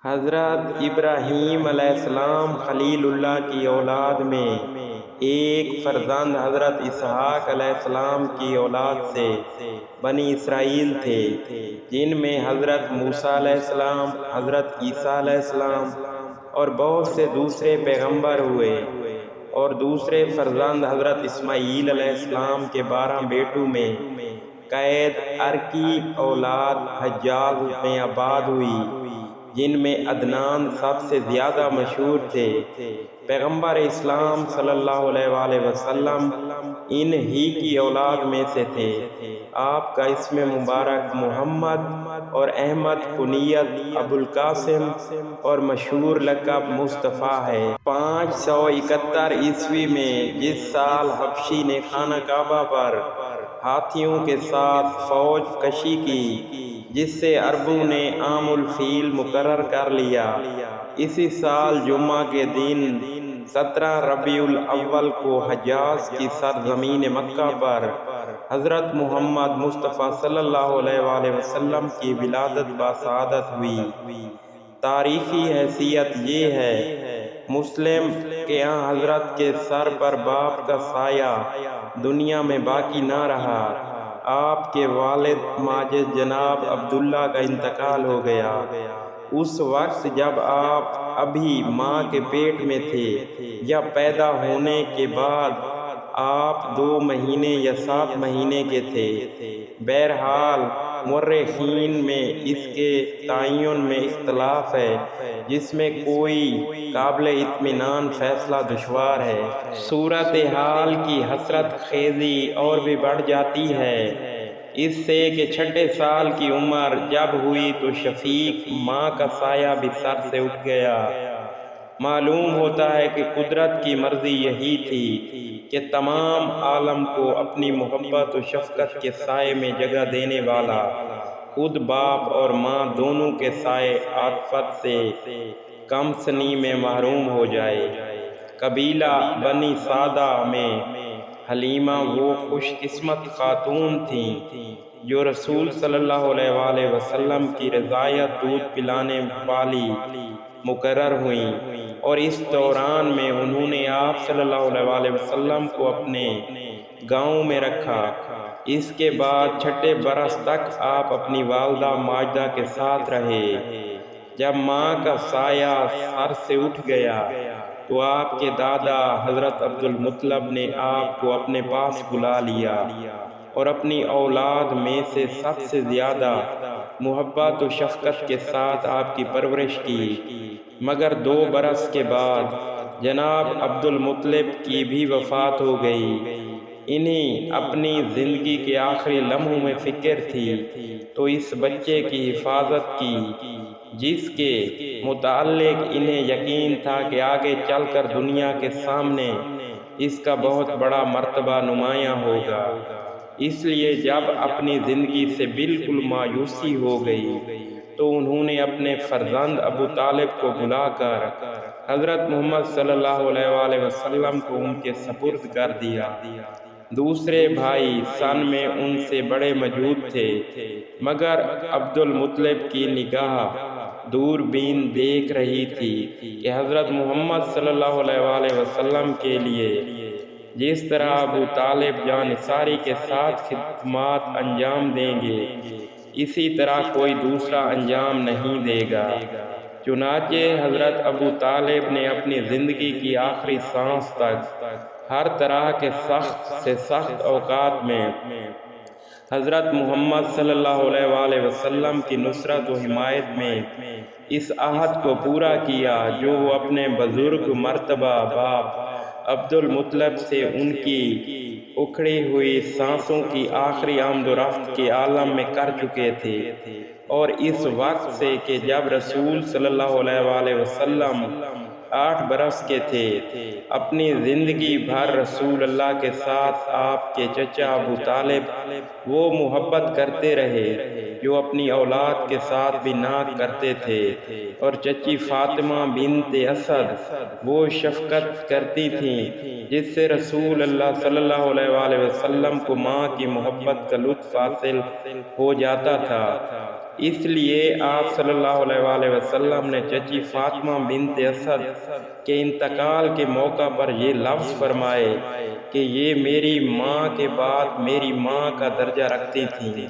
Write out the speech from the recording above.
حضرت ابراہیم علیہ السلام خلیل اللہ کی اولاد میں ایک فرزند حضرت اسحاق علیہ السلام کی اولاد سے بنی اسرائیل تھے، جن میں حضرت موسیٰ علیہ السلام، حضرت عیسیٰ علیہ السلام اور بہت سے دوسرے پیغمبر ہوئے، اور دوسرے فرزند حضرت اسماعیل علیہ السلام کے 12 بیٹوں میں قید ارکی اولاد حجاز میں آباد ہوئی، جن میں عدنان سب سے زیادہ مشہور تھے۔ پیغمبر اسلام صلی اللہ علیہ وآلہ وسلم ان ہی کی اولاد میں سے تھے۔ آپ کا اسم مبارک محمد اور احمد کنیت ابوالقاسم اور مشہور لقب مصطفیٰ ہے۔ 571 عیسوی میں جس سال حبشی نے خانہ کعبہ پر ہاتھیوں کے ساتھ فوج کشی کی، جس سے عربوں نے عام الفیل مقرر کر لیا، اسی سال جمعہ کے دن 17 ربیع الاول کو حجاز کی سرزمین مکہ پر حضرت محمد مصطفیٰ صلی اللہ علیہ وآلہ وسلم کی ولادت بسعادت ہوئی۔ تاریخی حیثیت یہ ہے، مسلم کہ حضرت کے سر پر باپ کا سایہ دنیا میں باقی نہ رہا۔ آپ کے والد ماجد جناب عبداللہ کا انتقال ہو گیا اس وقت جب آپ ابھی ماں کے پیٹ میں تھے، یا پیدا ہونے کے بعد آپ 2 مہینے یا 7 مہینے کے تھے۔ بہرحال مورخین میں اس کے تعین میں اختلاف ہے، جس میں کوئی قابل اطمینان فیصلہ دشوار ہے۔ صورتحال کی حسرت خیزی اور بھی بڑھ جاتی ہے اس سے کہ 6 سال کی عمر جب ہوئی تو شفیق ماں کا سایہ بھی سر سے اٹھ گیا۔ معلوم ہوتا ہے کہ قدرت کی مرضی یہی تھی کہ تمام عالم کو اپنی محبت و شفقت کے سائے میں جگہ دینے والا خود باپ اور ماں دونوں کے سائے عاطفت سے کم سنی میں محروم ہو جائے۔ قبیلہ بنی سعدہ میں حلیمہ وہ خوش قسمت خاتون تھیں جو رسول صلی اللہ علیہ وآلہ وسلم کی رضاعت دودھ پلانے والی مقرر ہوئیں، اور اس دوران میں انہوں نے آپ صلی اللہ علیہ وآلہ وسلم کو اپنے گاؤں میں رکھا۔ اس کے بعد 6 برس تک آپ اپنی والدہ ماجدہ کے ساتھ رہے۔ جب ماں کا سایہ سر سے اٹھ گیا تو آپ کے دادا حضرت عبد المطلب نے آپ کو اپنے پاس بلا لیا اور اپنی اولاد میں سے سب سے زیادہ محبت و شفقت کے ساتھ آپ کی پرورش کی۔ مگر 2 برس کے بعد جناب عبد المطلب کی بھی وفات ہو گئی۔ انہیں اپنی زندگی کے آخری لمحوں میں فکر تھی تو اس بچے کی حفاظت کی، جس کے متعلق انہیں یقین تھا کہ آگے چل کر دنیا کے سامنے اس کا بہت بڑا مرتبہ نمایاں ہوگا۔ اس لیے جب اپنی زندگی سے بالکل مایوسی ہو گئی تو انہوں نے اپنے فرزند ابو طالب کو بلا کر حضرت محمد صلی اللہ علیہ وآلہ وسلم کو ان کے سپرد کر دیا۔ دوسرے بھائی سن میں ان سے بڑے موجود تھے، مگر عبد المطلب کی نگاہ دوربین دیکھ رہی تھی کہ حضرت محمد صلی اللہ علیہ وآلہ وسلم کے لیے جس طرح ابو طالب جانثاری کے ساتھ خدمات انجام دیں گے، اسی طرح کوئی دوسرا انجام نہیں دے گا۔ چنانچہ حضرت ابو طالب نے اپنی زندگی کی آخری سانس تک ہر طرح کے سخت سے سخت اوقات میں حضرت محمد صلی اللہ علیہ وآلہ وسلم کی نصرت و حمایت میں اس عہد کو پورا کیا جو وہ اپنے بزرگ مرتبہ باپ عبد المطلب سے ان کی اکھڑی ہوئی سانسوں کی آخری آمد و رفت کے عالم میں کر چکے تھے، اور اس وقت سے کہ جب رسول صلی اللہ علیہ وآلہ وسلم 8 برس کے تھے، اپنی زندگی بھر رسول اللہ کے ساتھ آپ کے چچا ابو طالب وہ محبت کرتے رہے جو اپنی اولاد کے ساتھ بھی نہ کرتے تھے، اور چچی فاطمہ بنت اسد وہ شفقت کرتی تھیں جس سے رسول اللہ صلی اللہ علیہ وآلہ وسلم کو ماں کی محبت کا لطف حاصل ہو جاتا تھا۔ اس لیے آپ صلی اللہ علیہ وآلہ وسلم نے چچی فاطمہ بنت اسد کے انتقال کے موقع پر یہ لفظ فرمائے کہ یہ میری ماں کے بعد میری ماں کا درجہ رکھتی تھیں۔